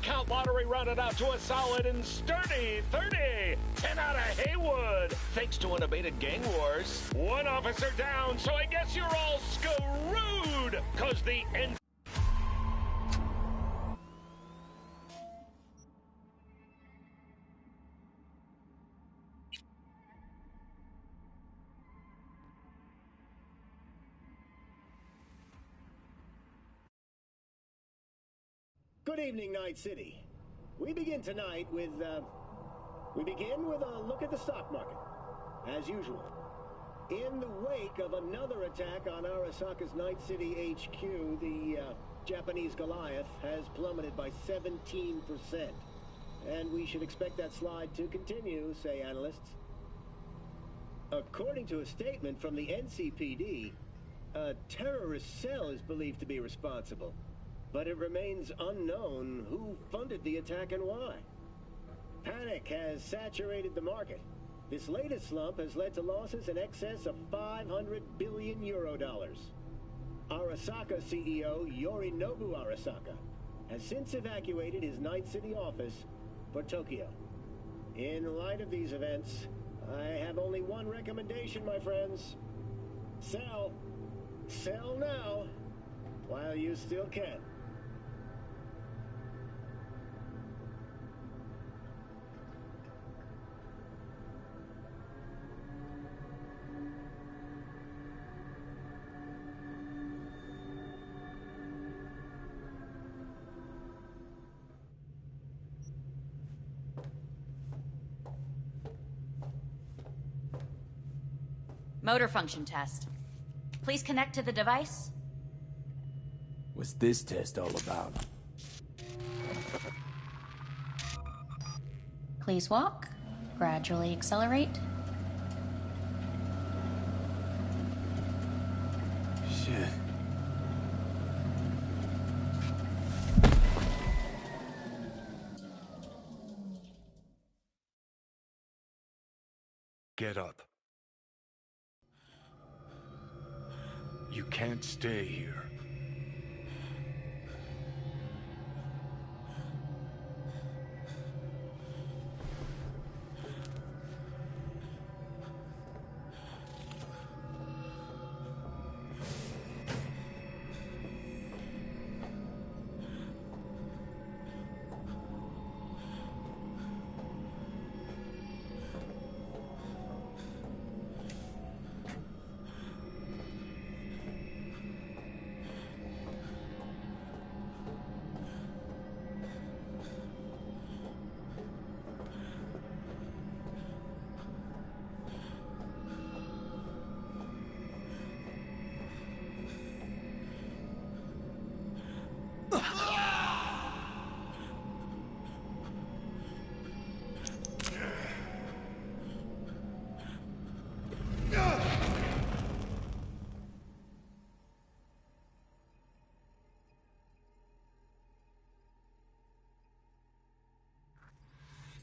count lottery rounded out to a solid and sturdy 30. 10 out of Haywood, thanks to unabated gang wars. One officer down, so I guess you're all screwed, cause the end. Good evening, Night City. We begin tonight with, a look at the stock market, as usual. In the wake of another attack on Arasaka's Night City HQ, the Japanese Goliath has plummeted by 17%. And we should expect that slide to continue, say analysts. According to a statement from the NCPD, a terrorist cell is believed to be responsible. But it remains unknown who funded the attack and why. Panic has saturated the market. This latest slump has led to losses in excess of 500 billion euro dollars. Arasaka CEO Yorinobu Arasaka has since evacuated his Night City office for Tokyo. In light of these events, I have only one recommendation, my friends. Sell. Sell now, while you still can. Motor function test. Please connect to the device. What's this test all about? Please walk. Gradually accelerate. Shit. Get up. You can't stay here.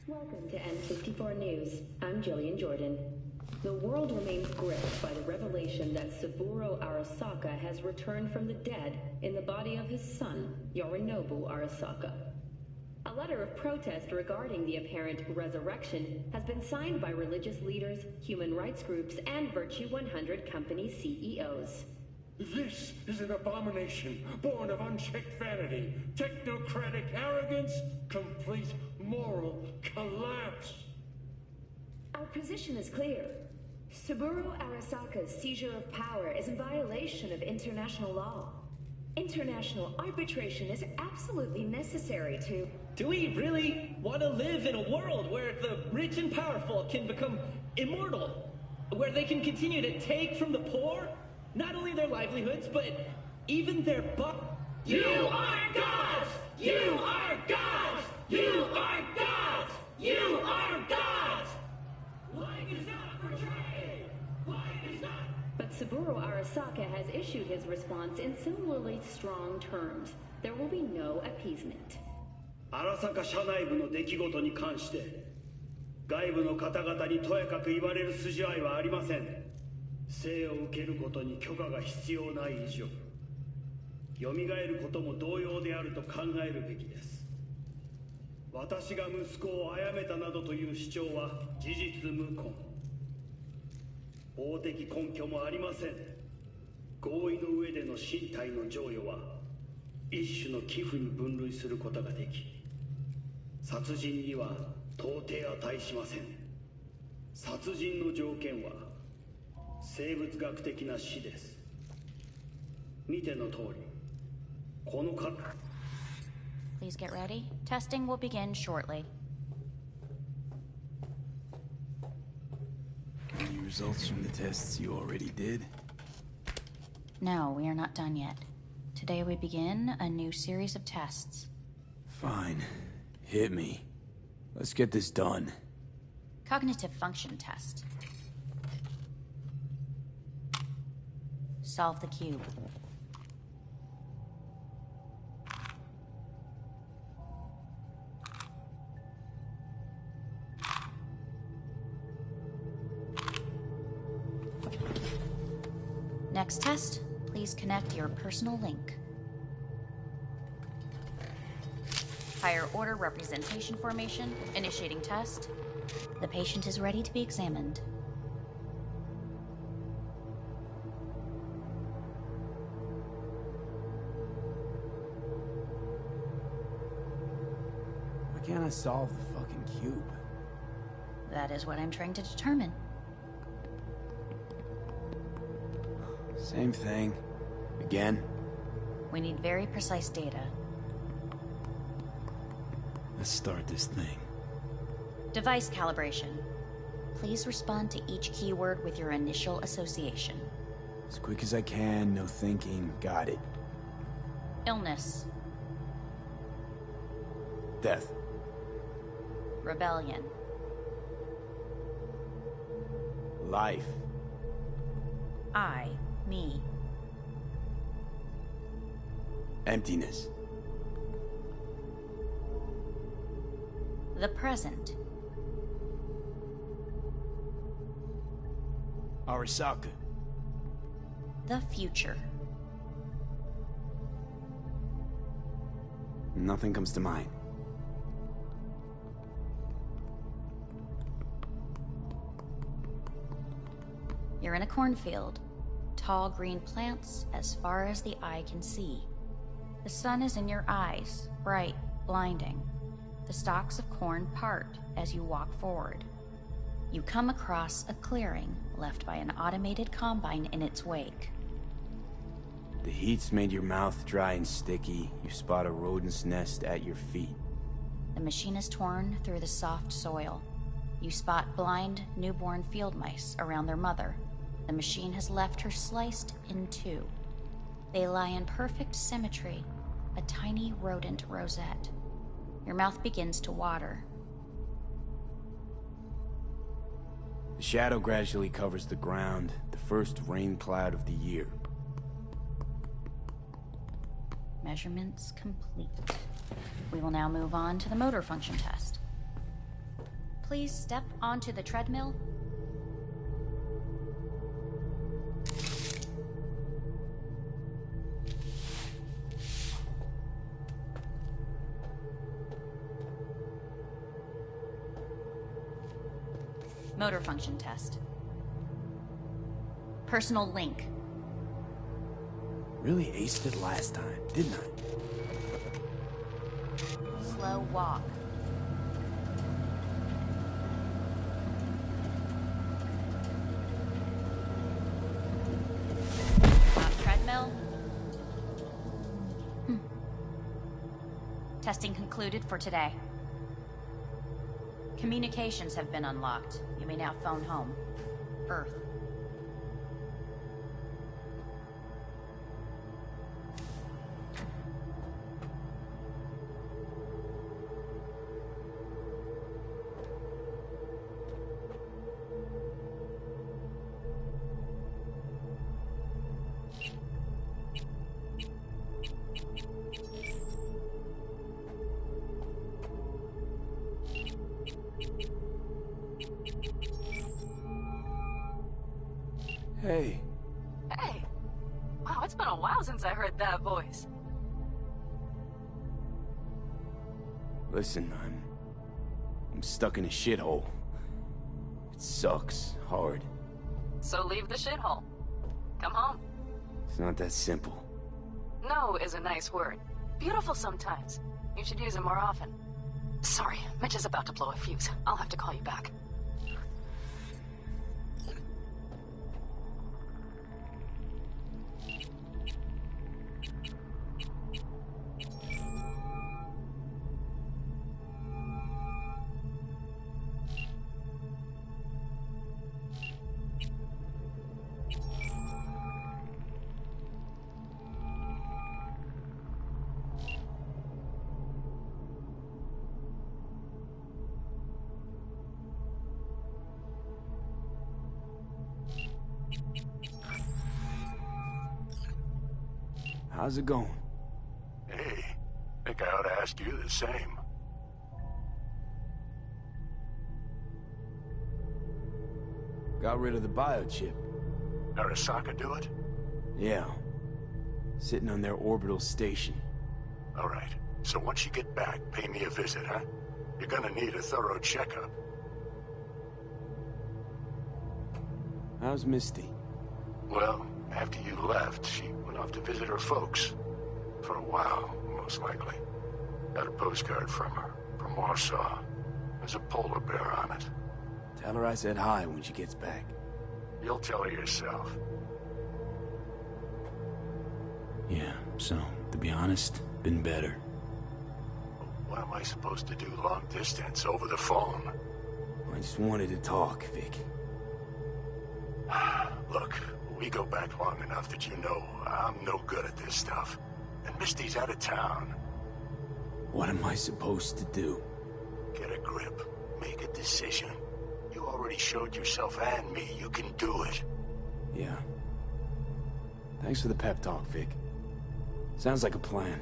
Welcome to N54 News. I'm Jillian Jordan. The world remains gripped by the revelation that Saburo Arasaka has returned from the dead in the body of his son, Yorinobu Arasaka. A letter of protest regarding the apparent resurrection has been signed by religious leaders, human rights groups, and Virtue 100 company CEOs. This is an abomination born of unchecked vanity, technocratic arrogance, complete moral collapse. Our position is clear. Saburo Arasaka's seizure of power is in violation of international law. International arbitration is absolutely necessary to... Do we really want to live in a world where the rich and powerful can become immortal? Where they can continue to take from the poor? Not only their livelihoods, but even their You are gods! You are gods! You are gods! You are gods! Life is not for trade! Life is not... But Saburo Arasaka has issued his response in similarly strong terms. There will be no appeasement. 荒坂社内部の出来事に関して外部の方々にとやかく言われる筋合いはありません。生を受けることに許可が必要ない以上、蘇ることも同様であると考えるべきです。私が息子を殺めたなどという主張は事実無根。法的根拠もありません。合意の上での身体の贈与は一種の寄付に分類することができ、殺人には到底値しません。殺人の条件は生物学的な死です。見ての通り、このか。 Please get ready. Testing will begin shortly. Any results from the tests you already did? No, we are not done yet. Today we begin a new series of tests. Fine. Hit me. Let's get this done. Cognitive function test. Solve the cube. Next test, please connect your personal link. Higher order representation formation, initiating test. The patient is ready to be examined. Why can't I solve the fucking cube? That is what I'm trying to determine. Same thing. Again? We need very precise data. Let's start this thing. Device calibration. Please respond to each keyword with your initial association. As quick as I can, no thinking. Got it. Illness. Death. Rebellion. Life. I, me. Emptiness. The present. Arasaka. The future. Nothing comes to mind. You're in a cornfield. Tall green plants as far as the eye can see. The sun is in your eyes, bright, blinding. The stalks of corn part as you walk forward. You come across a clearing left by an automated combine in its wake. The heat's made your mouth dry and sticky. You spot a rodent's nest at your feet. The machine is torn through the soft soil. You spot blind, newborn field mice around their mother. The machine has left her sliced in two. They lie in perfect symmetry, a tiny rodent rosette. Your mouth begins to water. The shadow gradually covers the ground, the first rain cloud of the year. Measurements complete. We will now move on to the motor function test. Please step onto the treadmill. Motor function test. Personal link. Really aced it last time, didn't I? Slow walk. Treadmill. Testing concluded for today. Communications have been unlocked. You may now phone home. Earth. Hey. Hey. Wow, it's been a while since I heard that voice. Listen, I'm stuck in a shithole. It sucks hard. So leave the shithole. Come home. It's not that simple. No is a nice word. Beautiful sometimes. You should use it more often. Sorry, Mitch is about to blow a fuse. I'll have to call you back. How's it going? Hey, think I ought to ask you the same. Got rid of the biochip. Arasaka do it? Yeah. Sitting on their orbital station. All right. So once you get back, pay me a visit, huh? You're gonna need a thorough checkup. How's Misty? Well, after you left, she went off to visit her folks. For a while, most likely. Got a postcard from her, from Warsaw. There's a polar bear on it. Tell her I said hi when she gets back. You'll tell her yourself. Yeah, so, to be honest, been better. What am I supposed to do long distance over the phone? I just wanted to talk, Vic. Look, we go back long enough that you know I'm no good at this stuff. And Misty's out of town. What am I supposed to do? Get a grip. Make a decision. You already showed yourself and me you can do it. Yeah. Thanks for the pep talk, Vic. Sounds like a plan.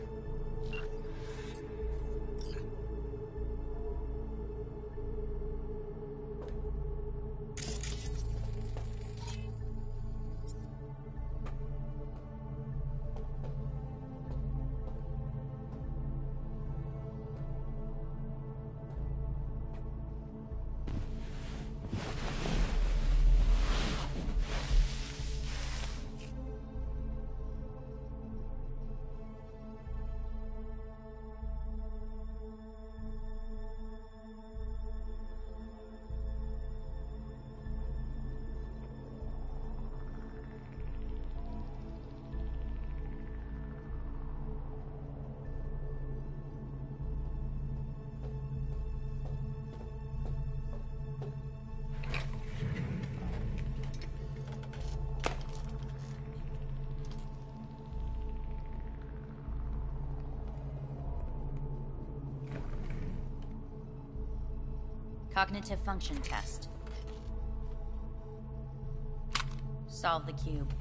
Cognitive function test. Solve the cube.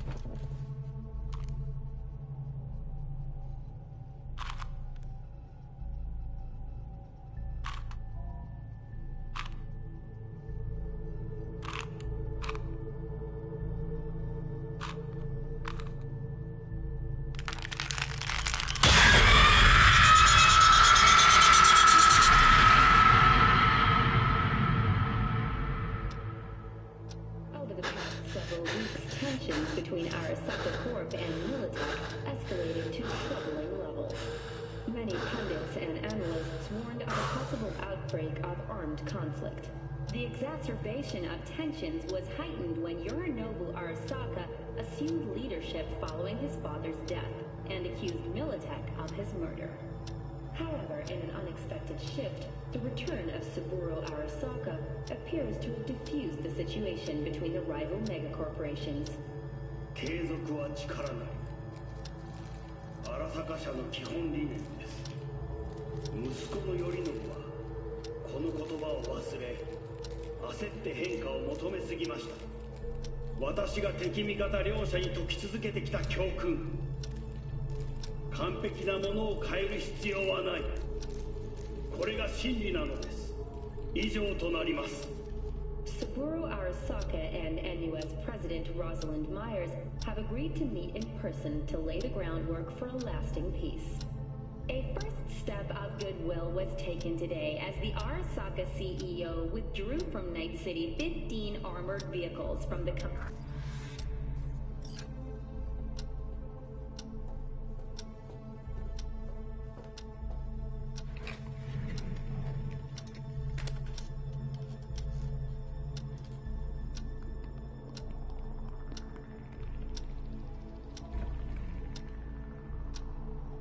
Over the past several weeks, tensions between Arasaka Corp and Militech escalated to troubling levels. Many pundits and analysts warned of a possible outbreak of armed conflict. The exacerbation of tensions was heightened when Yorinobu Arasaka assumed leadership following his father's death and accused Militech of his murder. However, in an unexpected shift, the return of Saburo Arasaka appears to have diffused the situation between the rival megacorporations. 継続は力なり。荒坂社の基本理念です。息子の頼信はこの言葉を忘れ、焦って変化を求めすぎました。私が敵味方両者に説き続けてきた教訓。完璧なものを変える必要はない。これが真理なのです。以上となります。Saburo Arasaka and NUS President Rosalind Myers have agreed to meet in person to lay the groundwork for a lasting peace. A first step of goodwill was taken today as the Arasaka CEO withdrew from Night City 15 armored vehicles from the company.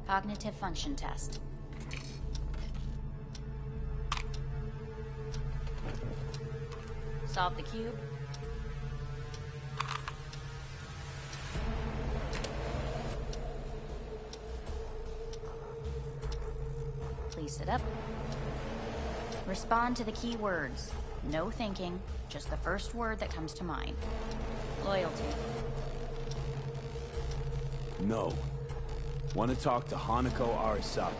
Cognitive function test. Solve the cube. Please sit up. Respond to the key words. No thinking, just the first word that comes to mind. Loyalty. No. Want to talk to Hanako Arasaka.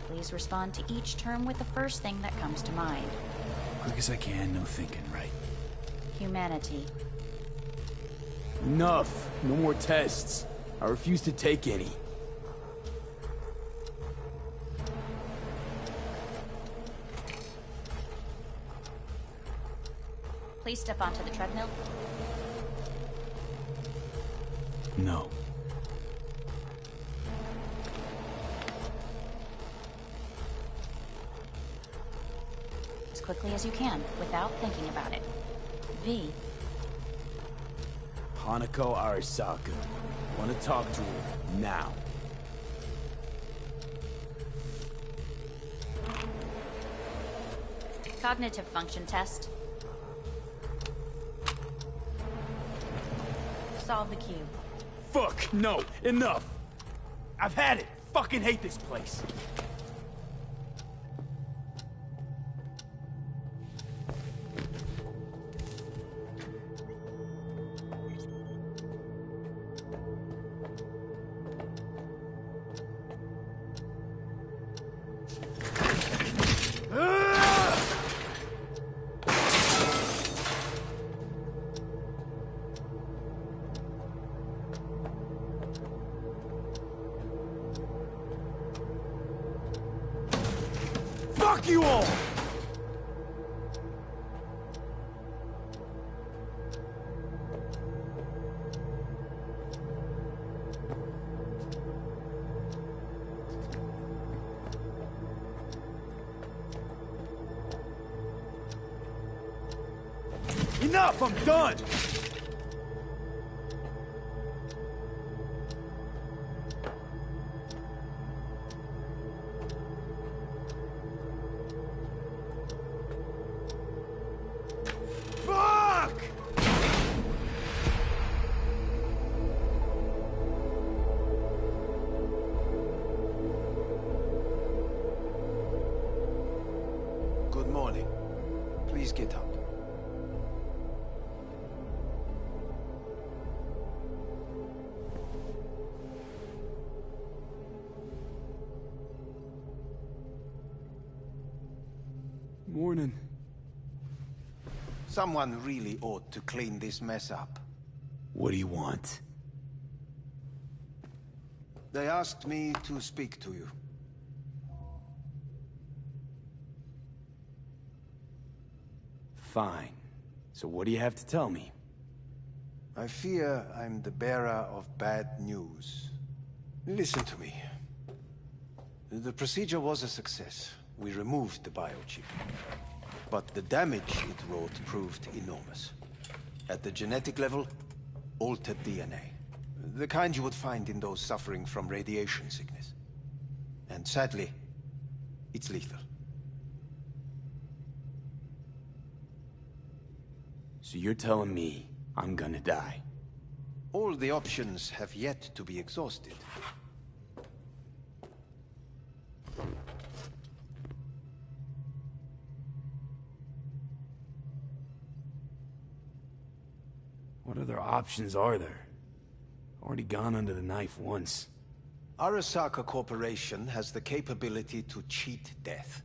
Please respond to each term with the first thing that comes to mind. Quick as I can, no thinking, right? Humanity. Enough! No more tests. I refuse to take any. Please step onto the treadmill. No. As quickly as you can, without thinking about it. V. Hanako Arasaka. Want to talk to her now. Cognitive function test. Solve the cube. Fuck, no, enough! I've had it! Fucking hate this place! Fuck you all! Enough! I'm done! Good morning. Please get up. Morning. Someone really ought to clean this mess up. What do you want? They asked me to speak to you. Fine. So what do you have to tell me? I fear I'm the bearer of bad news. Listen to me. The procedure was a success. We removed the biochip. But the damage it wrought proved enormous. At the genetic level, altered DNA. The kind you would find in those suffering from radiation sickness. And sadly, it's lethal. So you're telling me I'm gonna die? All the options have yet to be exhausted. What other options are there? Already gone under the knife once. Arasaka Corporation has the capability to cheat death.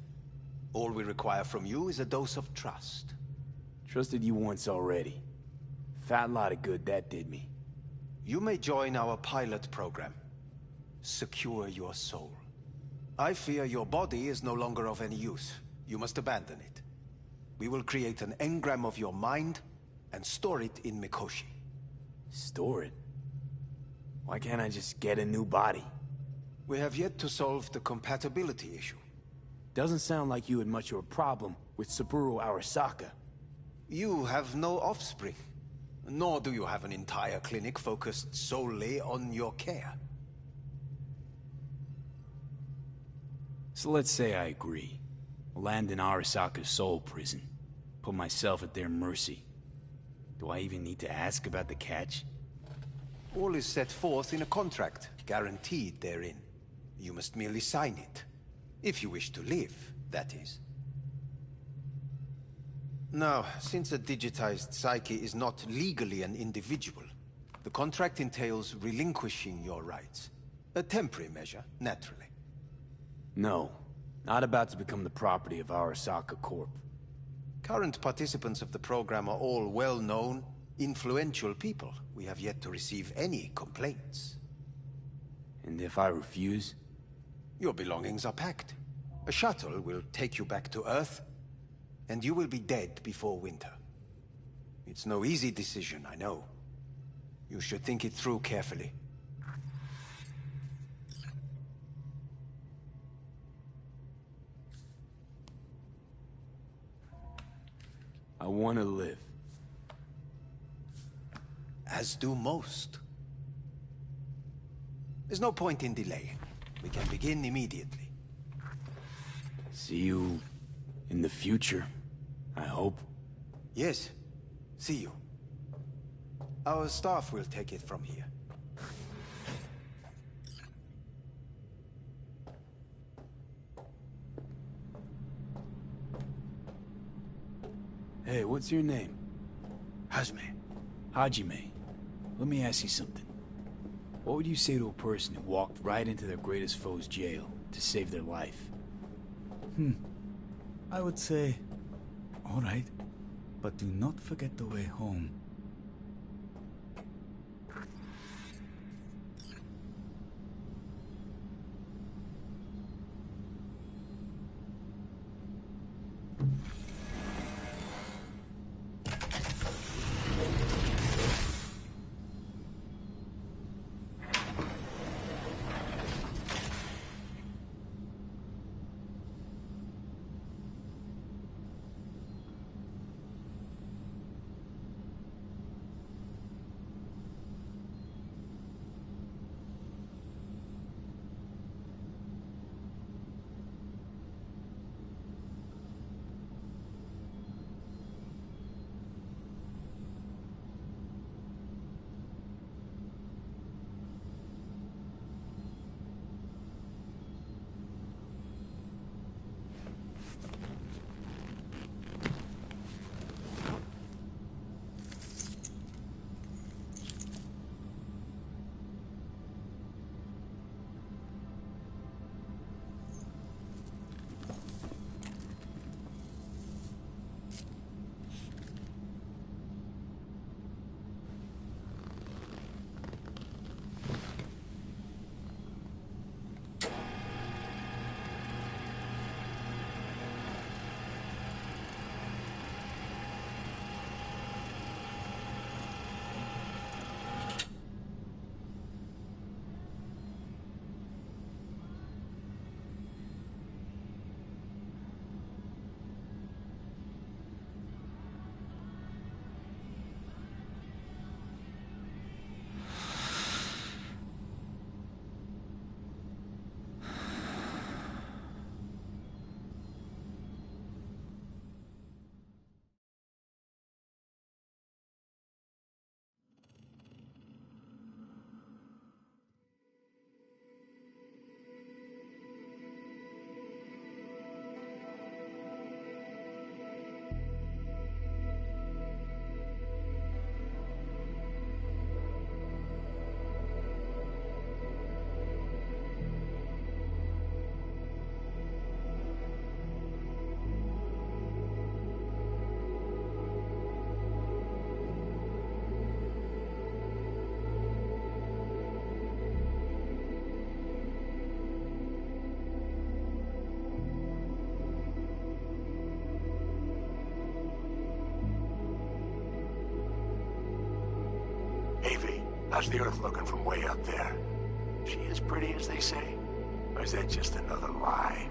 All we require from you is a dose of trust. Trusted you once already. Fat lot of good that did me. You may join our pilot program. Secure your soul. I fear your body is no longer of any use. You must abandon it. We will create an engram of your mind and store it in Mikoshi. Store it? Why can't I just get a new body? We have yet to solve the compatibility issue. Doesn't sound like you had much of a problem with Saburo Arasaka. You have no offspring. Nor do you have an entire clinic focused solely on your care. So let's say I agree. Land in Arasaka's soul prison. Put myself at their mercy. Do I even need to ask about the catch? All is set forth in a contract, guaranteed therein. You must merely sign it. If you wish to live, that is. Now, since a digitized psyche is not legally an individual, the contract entails relinquishing your rights. A temporary measure, naturally. No. Not about to become the property of Arasaka Corp. Current participants of the program are all well-known, influential people. We have yet to receive any complaints. And if I refuse? Your belongings are packed. A shuttle will take you back to Earth, and you will be dead before winter. It's no easy decision, I know. You should think it through carefully. I want to live. As do most. There's no point in delaying. We can begin immediately. See you in the future, I hope. Yes. See you. Our staff will take it from here. Hey, what's your name? Hajime. Hajime. Let me ask you something. What would you say to a person who walked right into their greatest foe's jail to save their life? I would say, all right, but do not forget the way home. How's the Earth looking from way up there? She as pretty as they say? Or is that just another lie?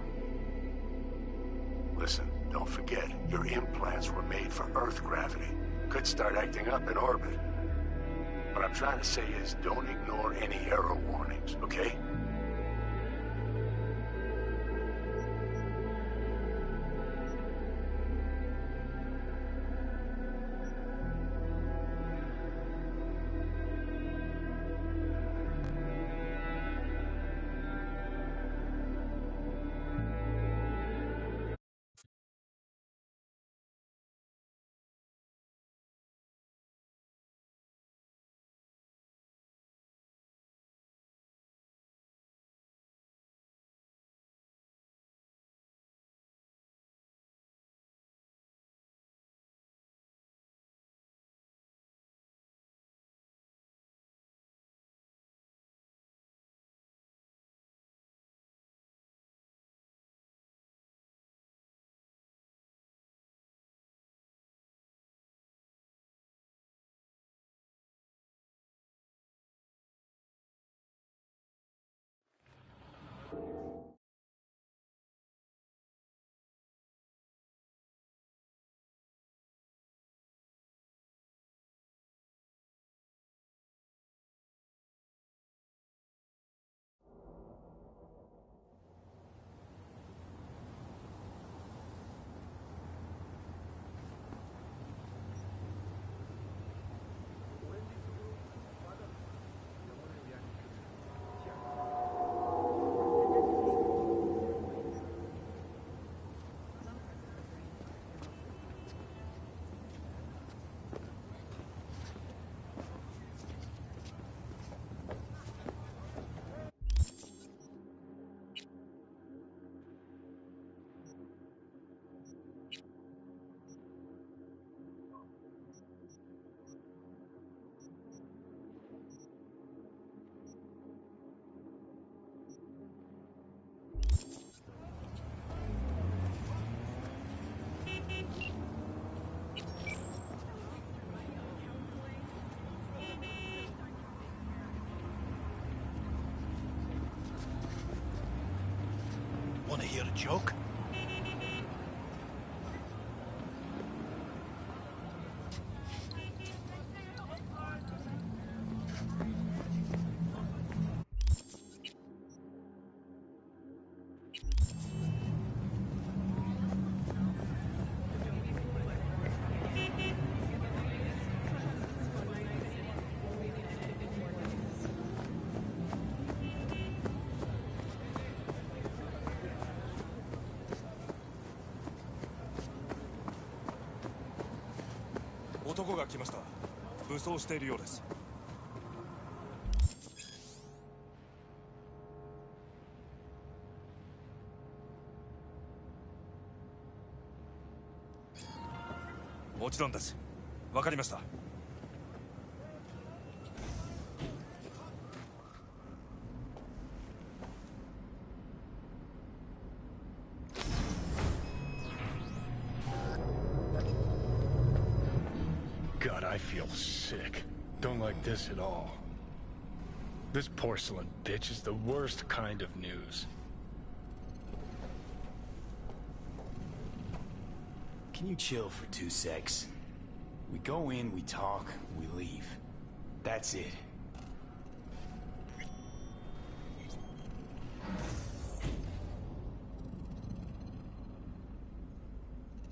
Listen, don't forget, your implants were made for Earth gravity. Could start acting up in orbit. What I'm trying to say is, don't ignore any error warnings, okay? Want to hear a joke?男が来ました。武装しているようです。もちろんです。わかりました。God, I feel sick. Don't like this at all. This porcelain bitch is the worst kind of news. Can you chill for 2 secs? We go in, we talk, we leave. That's it.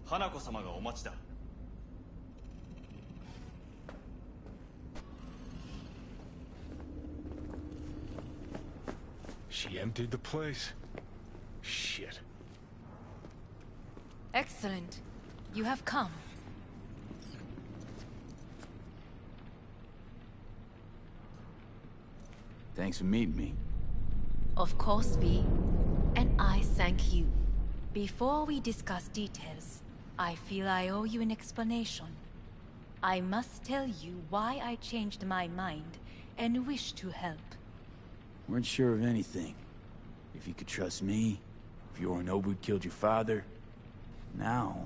Hanako様がお待ちだ。She emptied the place? Shit. Excellent. You have come. Thanks for meeting me. Of course, V. And I thank you. Before we discuss details, I feel I owe you an explanation. I must tell you why I changed my mind and wish to help. Weren't sure of anything. If you could trust me, if Yorinobu killed your father. Now,